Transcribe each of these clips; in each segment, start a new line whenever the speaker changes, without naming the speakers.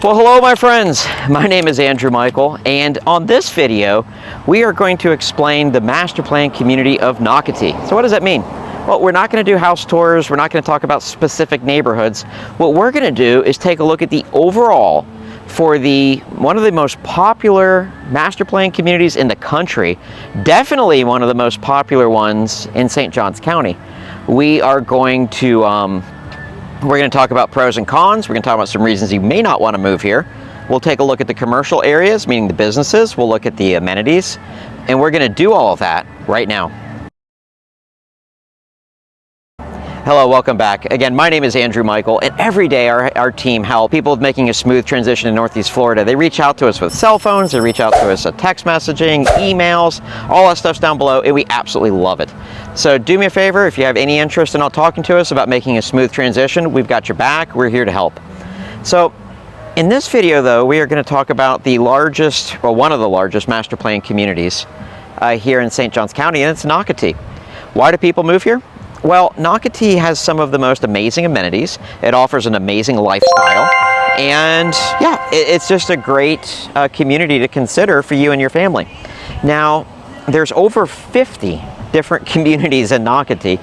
Well, hello my friends, my name is Andrew Michael, and on this video we are going to explain the master plan community of Nocatee. So what does that mean? Well, we're not going to do house tours, we're not going to talk about specific neighborhoods. What we're going to do is take a look at the overall for one of the most popular master plan communities in the country, definitely one of the most popular ones in St. Johns County. We're going to talk about pros and cons. We're going to talk about some reasons you may not want to move here. We'll take a look at the commercial areas, meaning the businesses. We'll look at the amenities, and we're going to do all of that right now. Hello, welcome back. Again, my name is Andrew Michael, and every day our team helps people with making a smooth transition in Northeast Florida. They reach out to us with cell phones, they reach out to us with text messaging, emails, all that stuff's down below, and we absolutely love it. So do me a favor, if you have any interest in talking to us about making a smooth transition, we've got your back, we're here to help. So in this video though, we are going to talk about the largest, well, one of the largest master plan communities here in St. Johns County, and it's Nocatee. Why do people move here? Well, Nocatee has some of the most amazing amenities. It offers an amazing lifestyle, and yeah, it's just a great community to consider for you and your family. Now, there's over 50 different communities in Nocatee.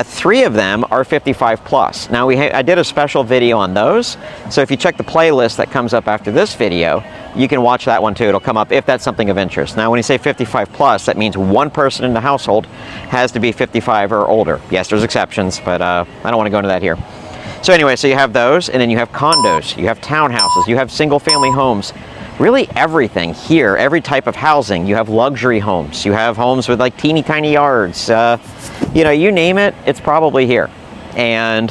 3 of them are 55 plus. Now, I did a special video on those, so if you check the playlist that comes up after this video, you can watch that one too. It'll come up if that's something of interest. Now, when you say 55 plus, that means one person in the household has to be 55 or older. Yes, there's exceptions, but I don't want to go into that here. So anyway, so you have those, and then you have condos, you have townhouses, you have single family homes. Really everything here, every type of housing. You have luxury homes, you have homes with like teeny tiny yards, you know, you name it, it's probably here. And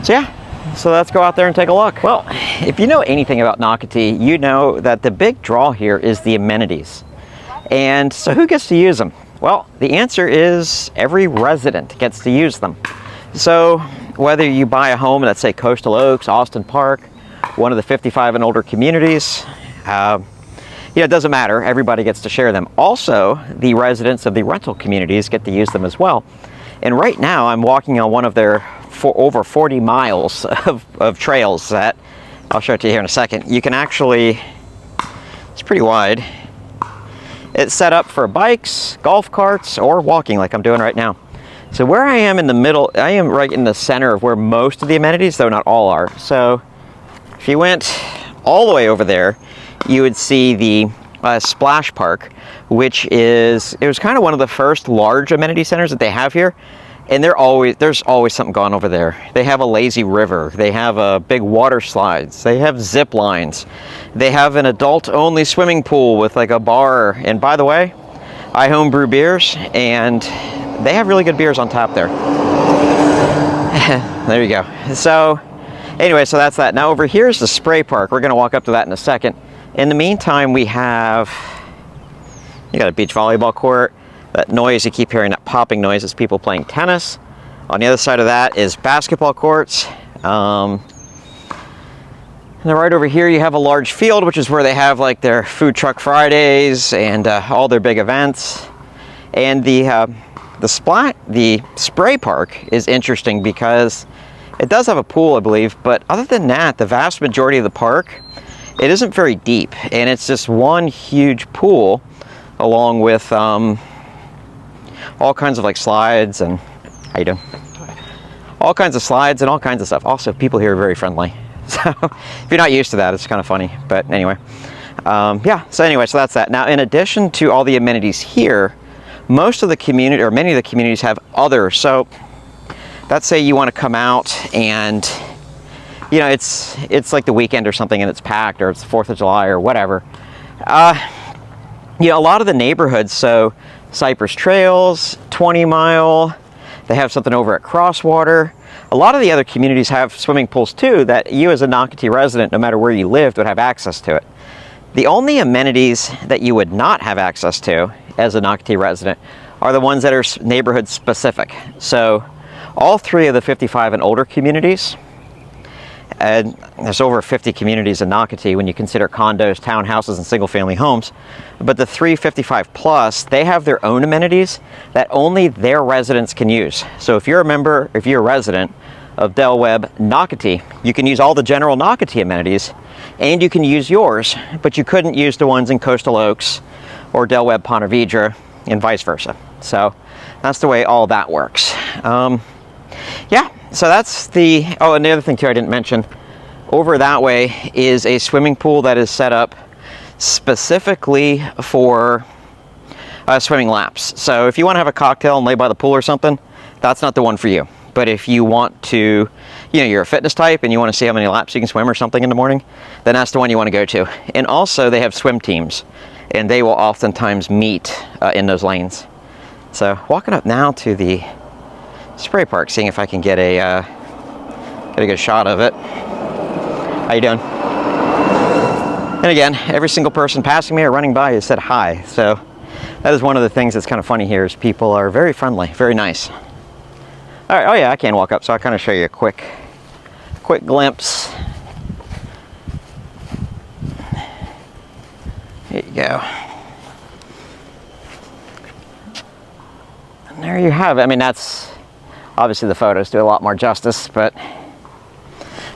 so yeah, so let's go out there and take a look. Well, if you know anything about Nocatee, you know that the big draw here is the amenities. And so who gets to use them? Well, the answer is every resident gets to use them. So whether you buy a home in, let's say, Coastal Oaks, Austin Park, one of the 55 and older communities, it doesn't matter, everybody gets to share them. Also, the residents of the rental communities get to use them as well. And right now, I'm walking on one of their over 40 miles of trails that I'll show it to you here in a second. You can actually, it's pretty wide. It's set up for bikes, golf carts, or walking like I'm doing right now. So where I am in the middle, I am right in the center of where most of the amenities, though not all are. So if you went all the way over there, you would see the Splash Park, which it was kind of one of the first large amenity centers that they have here. And there's always something going over there. They have a lazy river. They have big water slides. They have zip lines. They have an adult-only swimming pool with like a bar. And by the way, I homebrew beers, and they have really good beers on tap there. There you go. So anyway, so that's that. Now over here is the spray park. We're going to walk up to that in a second. In the meantime, you got a beach volleyball court. That noise, you keep hearing that popping noise, is people playing tennis. On the other side of that is basketball courts. And then right over here you have a large field, which is where they have like their food truck Fridays and all their big events. And the spray park is interesting because it does have a pool, I believe, but other than that, the vast majority of the park, it isn't very deep, and it's just one huge pool along with all kinds of like slides and, how you doing? All kinds of slides and all kinds of stuff. Also, people here are very friendly. So if you're not used to that, it's kind of funny, but anyway. Yeah, so anyway, so that's that. Now, in addition to all the amenities here, most of the community, or many of the communities, have others. So let's say you want to come out and, you know, it's like the weekend or something and it's packed, or it's the 4th of July or whatever. You know, a lot of the neighborhoods, so Cypress Trails, 20 Mile, they have something over at Crosswater. A lot of the other communities have swimming pools too that you as a Nocatee resident, no matter where you lived, would have access to it. The only amenities that you would not have access to as a Nocatee resident are the ones that are neighborhood specific. So all 3 of the 55 and older communities, and there's over 50 communities in Nocatee when you consider condos, townhouses, and single-family homes. But the 355 plus, they have their own amenities that only their residents can use. So if you're a member, if you're a resident of Del Webb Nocatee. You can use all the general Nocatee amenities, and you can use yours, but you couldn't use the ones in Coastal Oaks or Del Webb Ponte Vedra, and vice versa. So that's the way all that works. Yeah, so that's the, oh, and the other thing too I didn't mention, over that way is a swimming pool that is set up specifically for swimming laps. So if you want to have a cocktail and lay by the pool or something, that's not the one for you. But if you want to, you know, you're a fitness type and you want to see how many laps you can swim or something in the morning, then that's the one you want to go to. And also they have swim teams, and they will oftentimes meet in those lanes. So walking up now to the spray park, seeing if I can get a good shot of it. How you doing? And again, every single person passing me or running by has said hi. So that is one of the things that's kind of funny here, is people are very friendly, very nice. All right, oh yeah, I can walk up, so I'll kind of show you a quick glimpse. There you go. And there you have it. I mean, that's, obviously the photos do a lot more justice, but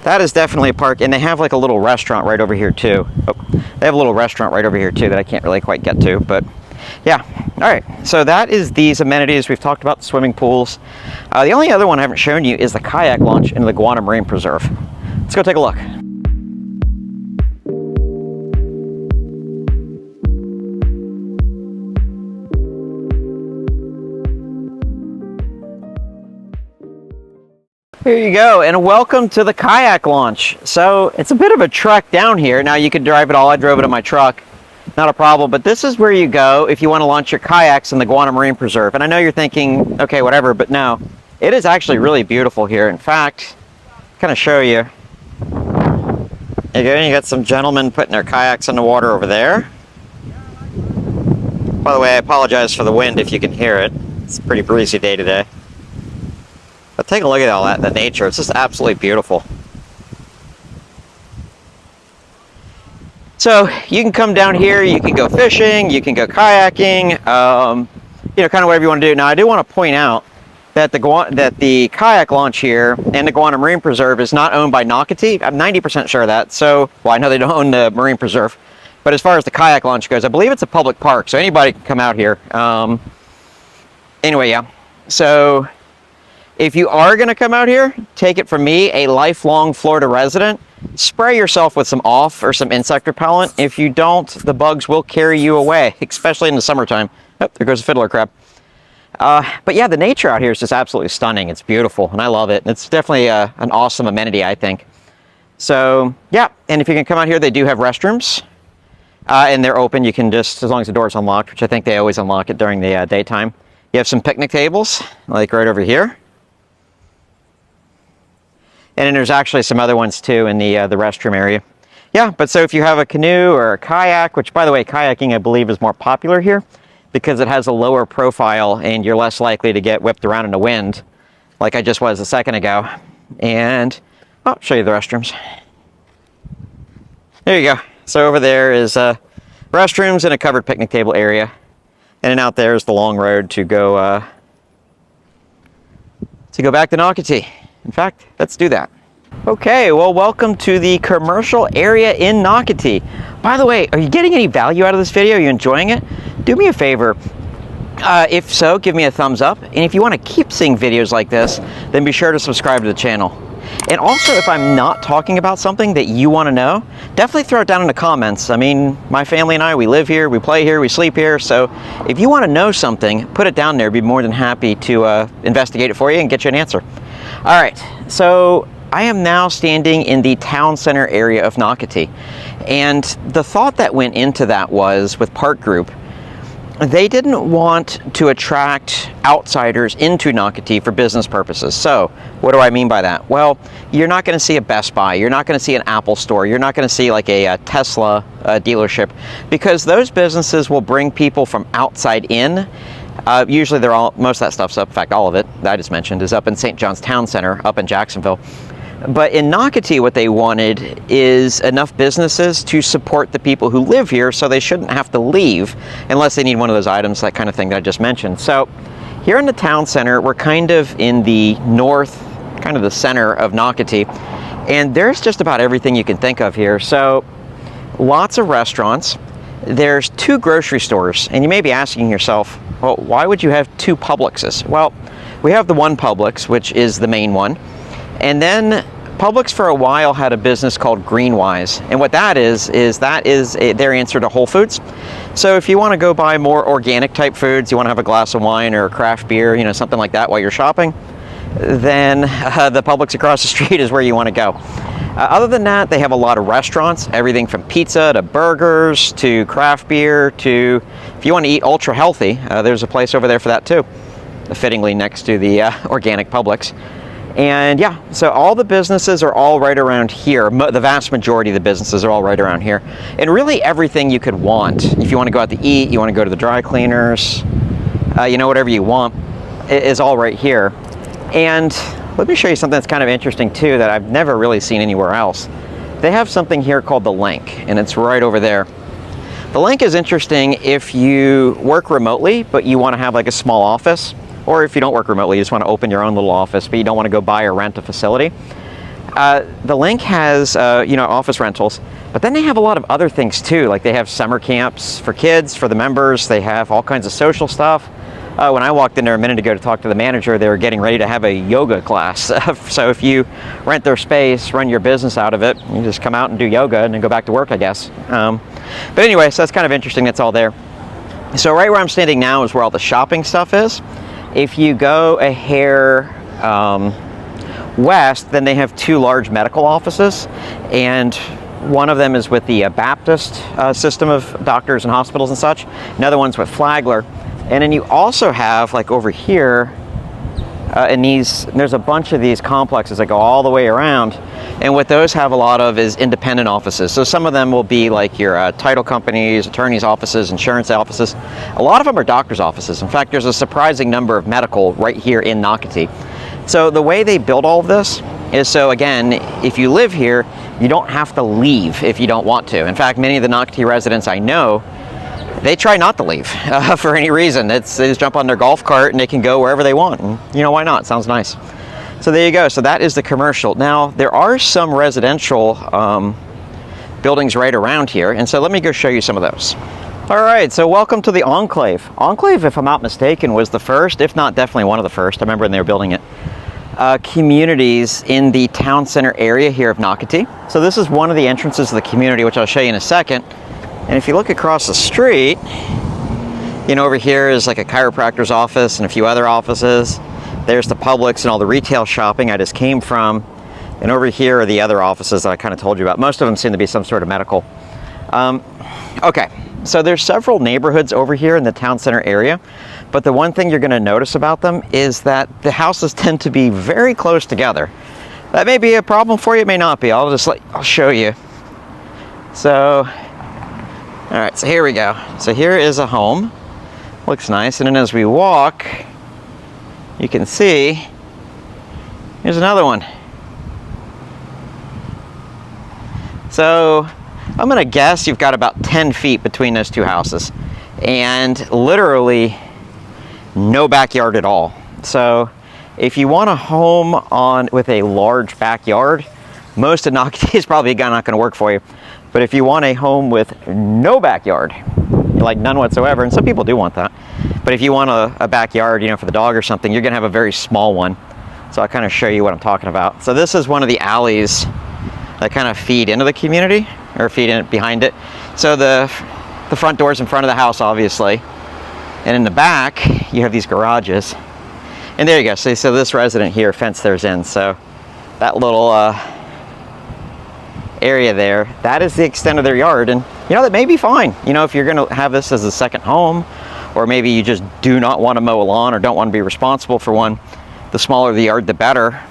that is definitely a park. And they have like a little restaurant right over here too. Oh, they have a little restaurant right over here too that I can't really quite get to, but yeah. All right, so that is these amenities. We've talked about the swimming pools. The only other one I haven't shown you is the kayak launch into the Guana Marine Preserve. Let's go take a look. Here you go, and welcome to the kayak launch. So it's a bit of a trek down here. Now you could drive it all. I drove it in my truck. Not a problem, but this is where you go if you want to launch your kayaks in the Guana Marine Preserve. And I know you're thinking, okay, whatever, but no, it is actually really beautiful here. In fact, kind of show you. There you go, you got some gentlemen putting their kayaks in the water over there. By the way, I apologize for the wind if you can hear it. It's a pretty breezy day today. But take a look at all that, the nature. It's just absolutely beautiful. So you can come down here, you can go fishing, you can go kayaking, you know, kind of whatever you want to do. Now I do want to point out that the kayak launch here and the Guana Marine Preserve is not owned by Nocatee. I'm 90% sure of that. So, well, I know they don't own the Marine Preserve, but as far as the kayak launch goes, I believe it's a public park, so anybody can come out here. Anyway, yeah. So if you are going to come out here, take it from me, a lifelong Florida resident, spray yourself with some off or some insect repellent. If you don't, the bugs will carry you away, especially in the summertime. Oh, there goes a fiddler crab. But yeah, the nature out here is just absolutely stunning. It's beautiful, and I love it. It's definitely an awesome amenity, I think. So yeah, and if you can come out here, they do have restrooms, and they're open. You can just, as long as the door is unlocked, which I think they always unlock it during the daytime. You have some picnic tables, like right over here. And then there's actually some other ones too in the restroom area. Yeah, but so if you have a canoe or a kayak, which by the way, kayaking I believe is more popular here because it has a lower profile and you're less likely to get whipped around in the wind like I just was a second ago. And I'll show you the restrooms. There you go. So over there is restrooms and a covered picnic table area. And then out there is the long road to go back to Nocatee. In fact, let's do that. Okay, well, welcome to the commercial area in Nocatee. By the way, are you getting any value out of this video? Are you enjoying it? Do me a favor. If so, give me a thumbs up. And if you want to keep seeing videos like this, then be sure to subscribe to the channel. And also, if I'm not talking about something that you want to know, definitely throw it down in the comments. I mean, my family and I, we live here, we play here, we sleep here. So if you want to know something, put it down there. I'd be more than happy to investigate it for you and get you an answer. All right, so I am now standing in the town center area of Nocatee. And the thought that went into that was, with Park Group, they didn't want to attract outsiders into Nocatee for business purposes. So what do I mean by that? Well, you're not going to see a Best Buy, you're not going to see an Apple store, you're not going to see like a Tesla dealership, because those businesses will bring people from outside in. Usually most of that stuff's up, in fact all of it that I just mentioned is up in St. John's Town Center up in Jacksonville. But in Nocatee, what they wanted is enough businesses to support the people who live here, so they shouldn't have to leave unless they need one of those items, that kind of thing that I just mentioned. So here in the town center, we're kind of in the north kind of the center of Nocatee. And there's just about everything you can think of here. So lots of restaurants. There's 2 grocery stores, and you may be asking yourself, well, why would you have 2 Publixes? Well, we have the one Publix, which is the main one, and then Publix for a while had a business called Greenwise, and what that is their answer to Whole Foods. So if you want to go buy more organic type foods, you want to have a glass of wine or a craft beer, you know, something like that while you're shopping, then the Publix across the street is where you want to go. Other than that, they have a lot of restaurants, everything from pizza to burgers to craft beer to, if you want to eat ultra healthy, there's a place over there for that too, fittingly next to the organic Publix. And yeah, so all the businesses are all right around here. The vast majority of the businesses are all right around here. And really everything you could want. If you want to go out to eat, you want to go to the dry cleaners, you know, whatever you want, is all right here. And let me show you something that's kind of interesting too that I've never really seen anywhere else. They have something here called the Link, and it's right over there. The Link is interesting if you work remotely, but you want to have like a small office, or if you don't work remotely, you just want to open your own little office, but you don't want to go buy or rent a facility. The Link has, you know, office rentals, but then they have a lot of other things too. Like they have summer camps for kids, for the members. They have all kinds of social stuff. When I walked in there a minute ago to talk to the manager, they were getting ready to have a yoga class. So if you rent their space, run your business out of it, you just come out and do yoga and then go back to work, I guess. But anyway, so that's kind of interesting. That's all there. So right where I'm standing now is where all the shopping stuff is. If you go a hair west, then they have 2 large medical offices, and one of them is with the Baptist system of doctors and hospitals and such. Another one's with Flagler. And then you also have, like over here, there's a bunch of these complexes that go all the way around. And what those have a lot of is independent offices. So some of them will be like your title companies, attorneys' offices, insurance offices. A lot of them are doctors' offices. In fact, there's a surprising number of medical right here in Nocatee. So the way they build all of this is, so again, if you live here, you don't have to leave if you don't want to. In fact, many of the Nocatee residents I know, they try not to leave for any reason. They just jump on their golf cart and they can go wherever they want. And you know, why not? It sounds nice. So there you go. So that is the commercial. Now, there are some residential buildings right around here. And so let me go show you some of those. All right, so welcome to the Enclave. Enclave, if I'm not mistaken, was the first, if not definitely one of the first, I remember when they were building it, communities in the town center area here of Nocatee. So this is one of the entrances of the community, which I'll show you in a second. And if you look across the street, you know, over here is like a chiropractor's office and a few other offices. There's the Publix and all the retail shopping I just came from. And over here are the other offices that I kind of told you about. Most of them seem to be some sort of medical. Okay, so there's several neighborhoods over here in the town center area. But the one thing you're going to notice about them is that the houses tend to be very close together. That may be a problem for you, it may not be. I'll show you. So, all right, so here we go. So here is a home. Looks nice. And then as we walk, you can see here's another one. So I'm going to guess you've got about 10 feet between those 2 houses. And literally no backyard at all. So if you want a home with a large backyard, most of Nocatee is probably not going to work for you. But if you want a home with no backyard, like none whatsoever, and some people do want that, but if you want a backyard, you know, for the dog or something, you're going to have a very small one. So I'll kind of show you what I'm talking about. So this is one of the alleys that kind of feed into the community, or feed in behind it. So the front door's in front of the house, obviously. And in the back, you have these garages. And there you go. So this resident here fenced theirs in. So that little area there, that is the extent of their yard. And you know, that may be fine. You know, if you're going to have this as a second home, or maybe you just do not want to mow a lawn or don't want to be responsible for one, the smaller the yard, the better.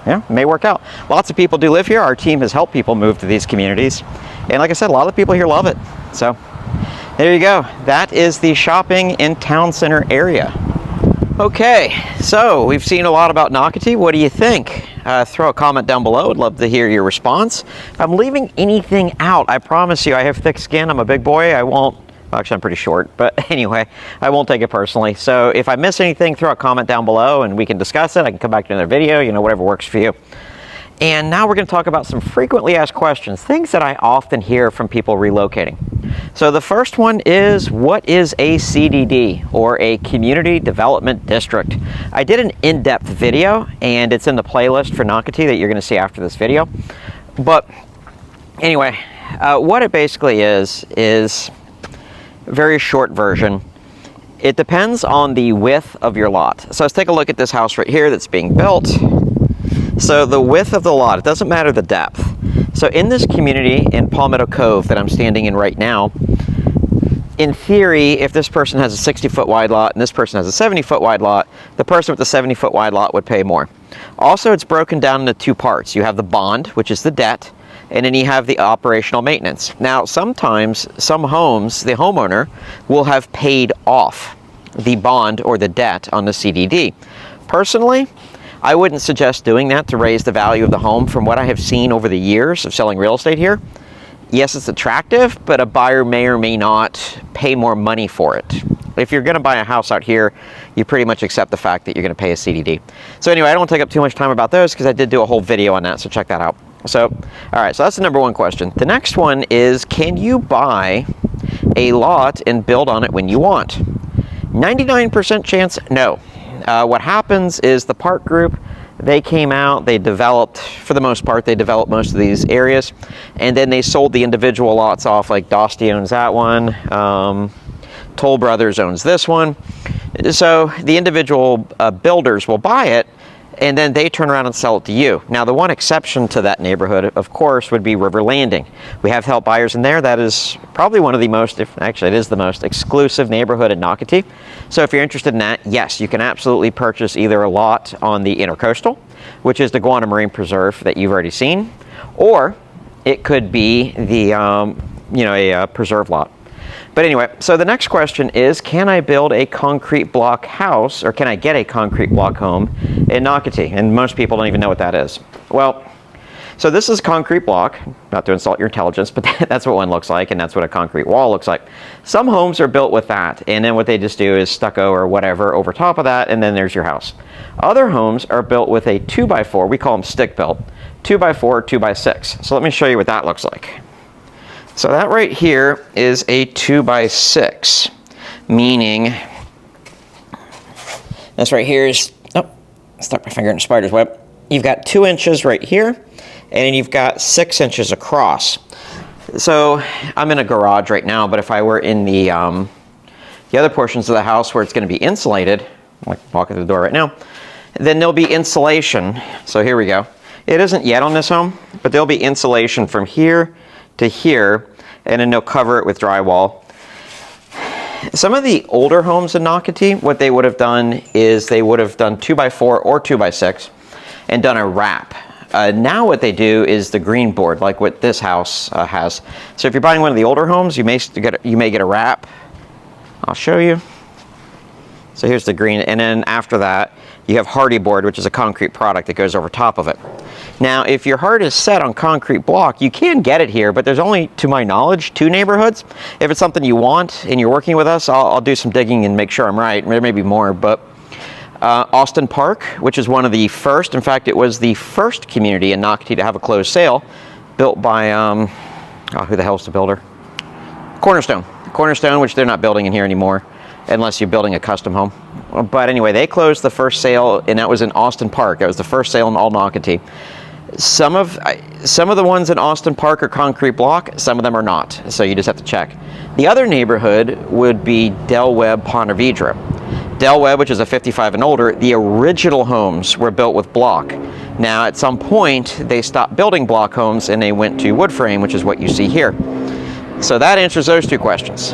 Yeah, it may work out. Lots of people do live here. Our team has helped people move to these communities. And like I said, a lot of people here love it. So there you go. That is the shopping in town center area. Okay, so we've seen a lot about Nocatee. What do you think? Throw a comment down below. I'd love to hear your response. If I'm leaving anything out, I promise you I have thick skin. I'm a big boy. I won't Well, actually, I'm pretty short, but anyway, I won't take it personally. So if I miss anything, throw a comment down below and we can discuss it. I can come back to another video, you know, whatever works for you. And now we're going to talk about some frequently asked questions, things that I often hear from people relocating. So the first one is, what is a CDD, or a Community Development District? I did an in-depth video, and it's in the playlist for Nocatee that you're going to see after this video. But anyway, what it basically is very short version. It depends on the width of your lot. So let's take a look at this house right here that's being built. So the width of the lot, it doesn't matter the depth. So in this community in Palmetto Cove that I'm standing in right now, in theory, if this person has a 60-foot wide lot and this person has a 70-foot wide lot, the person with the 70-foot wide lot would pay more. Also, it's broken down into two parts. You have the bond, which is the debt, and then you have the operational maintenance. Now, sometimes some homes, the homeowner will have paid off the bond or the debt on the CDD. Personally, I wouldn't suggest doing that to raise the value of the home. From what I have seen over the years of selling real estate here, yes, it's attractive, but a buyer may or may not pay more money for it. If you're going to buy a house out here, you pretty much accept the fact that you're going to pay a CDD. So anyway, I don't want to take up too much time about those because I did do a whole video on that, so check that out. So, all right, so that's the number one question. The next one is, can you buy a lot and build on it when you want? 99% chance, no. What happens is the park group, they came out, they developed, for the most part, they developed most of these areas, and then they sold the individual lots off, like Dosty owns that one, Toll Brothers owns this one. So the individual builders will buy it, and then they turn around and sell it to you. Now, the one exception to that neighborhood, of course, would be River Landing. We have help buyers in there. That is probably one of the most, actually it is the most exclusive neighborhood in Nocatee. So if you're interested in that, yes, you can absolutely purchase either a lot on the Intercoastal, which is the Guana Marine Preserve that you've already seen, or it could be the, a preserve lot. But anyway, so the next question is, can I build a concrete block house, or can I get a concrete block home in Nocatee? And most people don't even know what that is. Well, so this is concrete block, not to insult your intelligence, but that's what one looks like, and that's what a concrete wall looks like. Some homes are built with that, and then what they just do is stucco or whatever over top of that, and then there's your house. Other homes are built with a 2x4, we call them stick built, 2x4, 2x6. So let me show you what that looks like. So that right here is a 2x6, meaning this right here is, stuck my finger in a spider's web. You've got 2 inches right here, and you've got 6 inches across. So I'm in a garage right now, but if I were in the other portions of the house where it's going to be insulated, I'm walking through the door right now, then there'll be insulation. So here we go. It isn't yet on this home, but there'll be insulation from here to here, and then they'll cover it with drywall. Some of the older homes in Nocatee, what they would have done is they would have done 2x4 or 2x6 and done a wrap. Now what they do is the green board, like what this house has. So if you're buying one of the older homes, you may get a wrap. I'll show you. So here's the green, and then after that, you have hardy board, which is a concrete product that goes over top of it. Now, if your heart is set on concrete block, you can get it here, but there's only, to my knowledge, 2 neighborhoods. If it's something you want and you're working with us, I'll do some digging and make sure I'm right. There may be more, but Austin Park, which is one of the first, in fact, it was the first community in Nocatee to have a closed sale, built by, who the hell's the builder? Cornerstone, which they're not building in here anymore, unless you're building a custom home. But anyway, they closed the first sale, and that was in Austin Park. That was the first sale in all Nocatee. Some of the ones in Austin Park are concrete block, some of them are not, so you just have to check. The other neighborhood would be Del Webb, Ponte Vedra. Del Webb, which is a 55 and older, the original homes were built with block. Now, at some point, they stopped building block homes and they went to wood frame, which is what you see here. So that answers those 2 questions.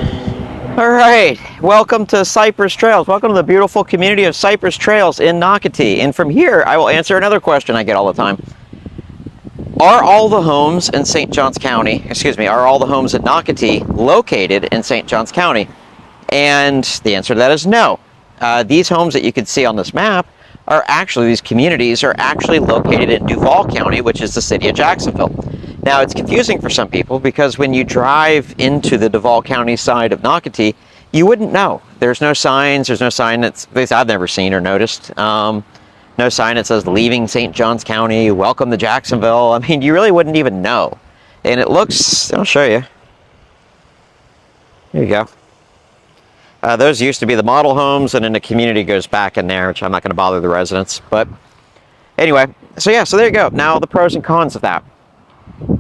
All right, welcome to Cypress Trails. Welcome to the beautiful community of Cypress Trails in Nocatee. And from here, I will answer another question I get all the time. Are all the homes in St. Johns County, are all the homes in Nocatee located in St. Johns County? And the answer to that is no. These homes that you can see on this map these communities are actually located in Duval County, which is the city of Jacksonville. Now, it's confusing for some people because when you drive into the Duval County side of Nocatee, you wouldn't know. There's no signs. There's no sign that's, at least I've never seen or noticed. No sign that says leaving St. Johns County, welcome to Jacksonville. I mean, you really wouldn't even know. And it looks, I'll show you. Here you go. Those used to be the model homes, and then the community goes back in there, which I'm not going to bother the residents. But anyway, so yeah, so there you go. Now the pros and cons of that.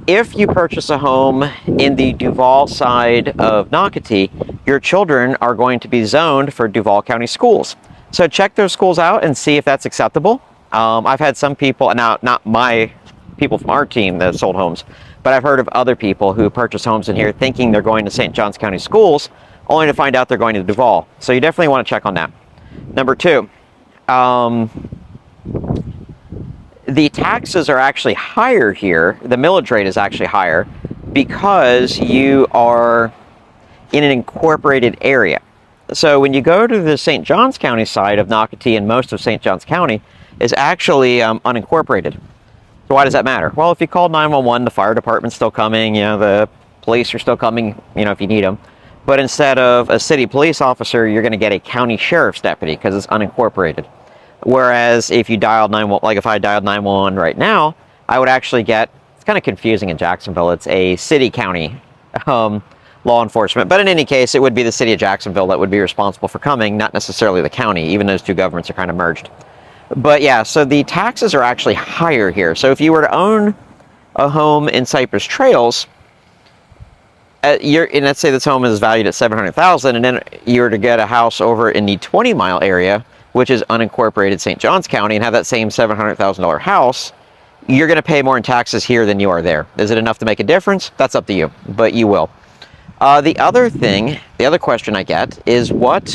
If you purchase a home in the Duval side of Nocatee, your children are going to be zoned for Duval County schools. So check those schools out and see if that's acceptable. I've had some people, now not my people from our team that sold homes, but I've heard of other people who purchase homes in here thinking they're going to St. Johns County schools, only to find out they're going to Duval. So you definitely want to check on that. Number two, the taxes are actually higher here. The millage rate is actually higher because you are in an incorporated area. So when you go to the St. Johns County side of Nocatee, and most of St. Johns County is actually unincorporated. So why does that matter? Well, if you call 911, the fire department's still coming, the police are still coming, if you need them. But instead of a city police officer, you're going to get a county sheriff's deputy because it's unincorporated. Whereas if you dialed 911, like if I dialed 911 right now, I would actually get, it's kind of confusing in Jacksonville, it's a city-county law enforcement. But in any case, it would be the city of Jacksonville that would be responsible for coming, not necessarily the county, even those two governments are kind of merged. But yeah, so the taxes are actually higher here. So if you were to own a home in Cypress Trails, and let's say this home is valued at $700,000, and then you were to get a house over in the 20-mile area, which is unincorporated St. Johns County, and have that same $700,000 house, you're going to pay more in taxes here than you are there. Is it enough to make a difference? That's up to you, but you will. The other question I get is, what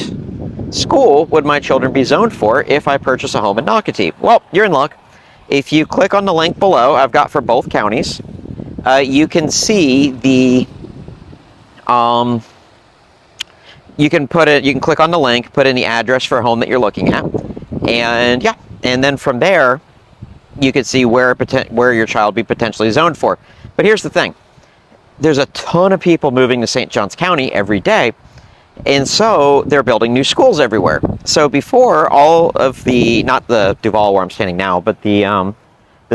school would my children be zoned for if I purchase a home in Nocatee? Well, you're in luck. If you click on the link below, I've got for both counties, you can see the you can click on the link, put in the address for a home that you're looking at, and yeah, and then from there you can see where your child be potentially zoned for. But here's the thing. There's a ton of people moving to St. Johns County every day, and so they're building new schools everywhere. So before, all of the, not the Duval where I'm standing now, but the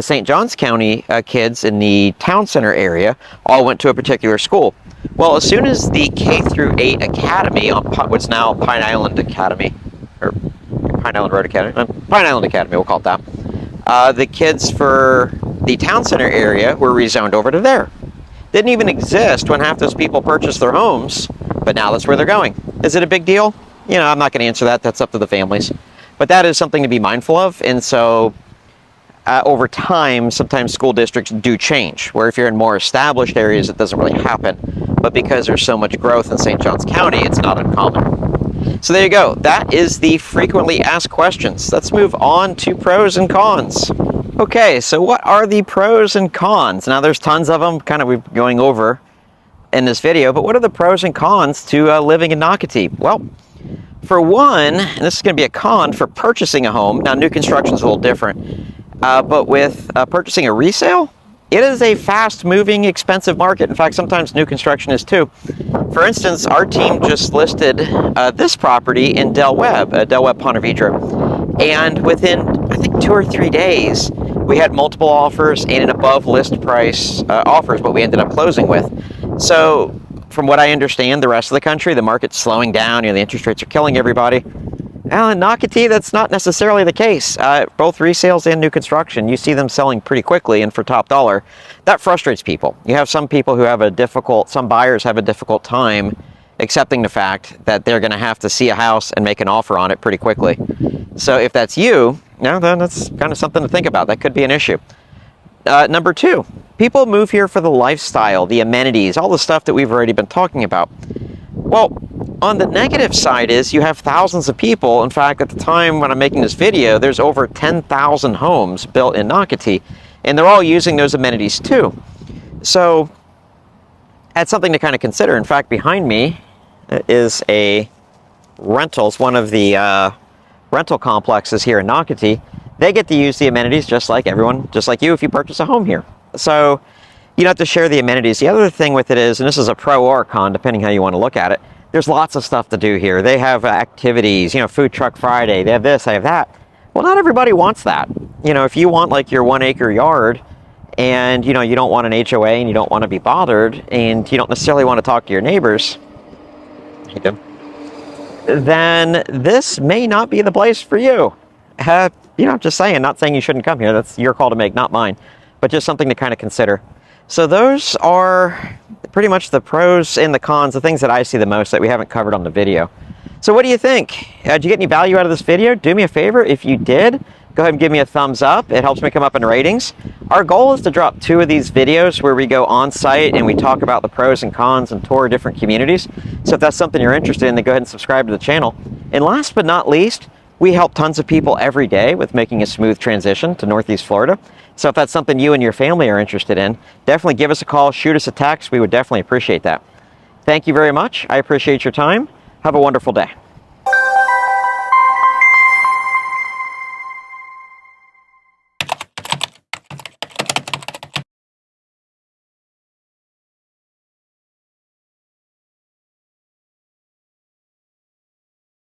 St. Johns County kids in the town center area all went to a particular school. Well, as soon as the K-8 Academy on what's now Pine Island Academy, or Pine Island Road Academy, Pine Island Academy, we'll call it that, the kids for the town center area were rezoned over to there. Didn't even exist when half those people purchased their homes, but now that's where they're going. Is it a big deal? I'm not going to answer that. That's up to the families. But that is something to be mindful of, and so over time, sometimes school districts do change, where if you're in more established areas, it doesn't really happen. But because there's so much growth in St. Johns County, it's not uncommon. So there you go. That is the frequently asked questions. Let's move on to pros and cons. Okay, so what are the pros and cons? Now, there's tons of them, kind of we're going over in this video, but what are the pros and cons to living in Nocatee? Well, for one, and this is going to be a con for purchasing a home. Now, new construction is a little different, but with purchasing a resale, it is a fast-moving, expensive market. In fact, sometimes new construction is too. For instance, our team just listed this property in Del Webb, Ponte Vedra, and within, I think, 2 or 3 days, we had multiple offers and an above list price offers, what we ended up closing with. So from what I understand, the rest of the country, the market's slowing down, the interest rates are killing everybody. Well, in Nocatee, that's not necessarily the case. Both resales and new construction, you see them selling pretty quickly and for top dollar. That frustrates people. You have some people who have some buyers have a difficult time accepting the fact that they're going to have to see a house and make an offer on it pretty quickly. So if that's you, then that's kind of something to think about. That could be an issue. Number two, people move here for the lifestyle, the amenities, all the stuff that we've already been talking about. Well, on the negative side is you have thousands of people. In fact, at the time when I'm making this video, there's over 10,000 homes built in Nocatee, and they're all using those amenities too. So that's something to kind of consider. In fact, behind me is a rental. It's one of the rental complexes here in Nocatee. They get to use the amenities just like everyone, just like you if you purchase a home here. So You don't have to share the amenities. The other thing with it is, and this is a pro or a con, depending how you want to look at it, there's lots of stuff to do here. They have activities, Food Truck Friday, they have this, they have that. Well, not everybody wants that. If you want like your 1 acre yard and, you don't want an HOA and you don't want to be bothered and you don't necessarily want to talk to your neighbors, then this may not be the place for you. Just saying, not saying you shouldn't come here. That's your call to make, not mine, but just something to kind of consider. So those are pretty much the pros and the cons, the things that I see the most that we haven't covered on the video. So what do you think? Did you get any value out of this video? Do me a favor, if you did, go ahead and give me a thumbs up. It helps me come up in ratings. Our goal is to drop 2 of these videos where we go on site and we talk about the pros and cons and tour different communities. So if that's something you're interested in, then go ahead and subscribe to the channel. And last but not least, we help tons of people every day with making a smooth transition to Northeast Florida. So if that's something you and your family are interested in, definitely give us a call, shoot us a text. We would definitely appreciate that. Thank you very much. I appreciate your time. Have a wonderful day.